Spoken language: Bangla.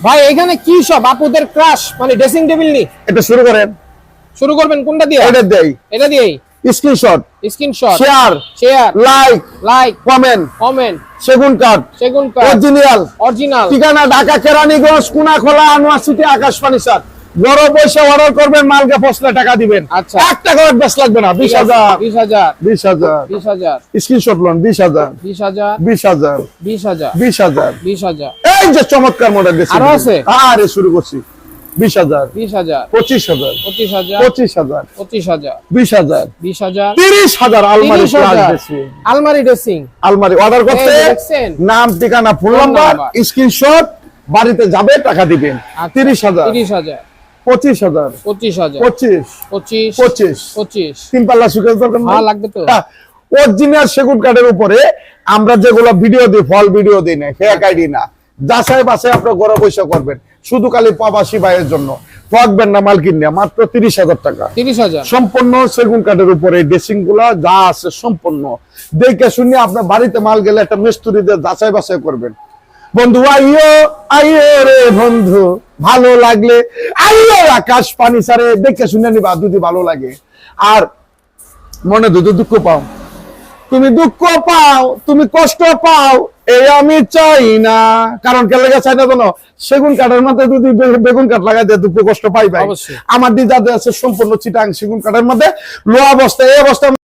ভাই এখানে কি সব আপুদের ক্রাশ মানে ড্রেসিং টেবিল নি? এটা শুরু করেন। শুরু করবেন কোনটা দিয়ে? এটা দেই। এটা দিয়েই স্ক্রিনশট, শেয়ার লাইক কমেন্ট সেগুন কাঠ অরিজিনাল ঠিকানা ঢাকা কেরানীগঞ্জ কোনাখোলা আনোয়ার সিটি আকাশ ফার্নিচার। বড় পয়সা অর্ডার করবেন, মালকে ফসলে টাকা দিবেন। আচ্ছা 1 টাকা অ্যাডভান্স লাগবে না। 20,000 স্ক্রিনশট লোন 20,000 এই যে চমৎকার মডেল দিয়েছি। আরো আছে? আরে শুরু করছি। 20,000 25,000 25,000 20,000 30,000 আলমারি ড্রেসিং আলমারি অর্ডার করতে দেখছেন? নাম ঠিকানা ফোন নাম্বার স্ক্রিনশট বাড়িতে যাবে টাকা দিবেন। 30,000 25,000 25 তিন পাল্লা সুকেশ দরকার না? লাগবে তো। অরিজিনাল সেগুন কাঠের উপরে আমরা যেগুলো ভিডিও দিই, ফল ভিডিও দিই না, ফেক আইডি না, যাচাই বাছাই আপনার ঘরে পয়সা করবেন। শুধু খালি প্রবাসী ভাইয়ের জন্য ঠকবেন না, মাল কিনে মাত্র 30,000 টাকা। 30,000 সম্পূর্ণ সেগুন কাঠের উপরে ড্রেসিং গুলা যা আছে সম্পূর্ণ দেখে শুনে আপনার বাড়িতে মাল গেলে একটা মিস্ত্রি দিয়ে যাচাই বাছাই করবেন। বন্ধু আইও আইও রে বন্ধু, ভালো লাগলে আইও আকাশ ফার্নিচারে, দেখে শুনে নিবা যদি ভালো লাগে। আর মনে যদি দুঃখ পাও, তুমি দুঃখ পাও, তুমি কষ্ট পাও, এই আমি চাই না। কারণ কে লেগে চাই না জানো? সেগুন কাঠের মধ্যে যদি বেগুন কাঠ লাগাই দেয় দুঃখ কষ্ট পাই ভাই। আমার দিদা আছে সম্পূর্ণ চিটাং সেগুন কাঠের মধ্যে লো অবস্থা, এই অবস্থা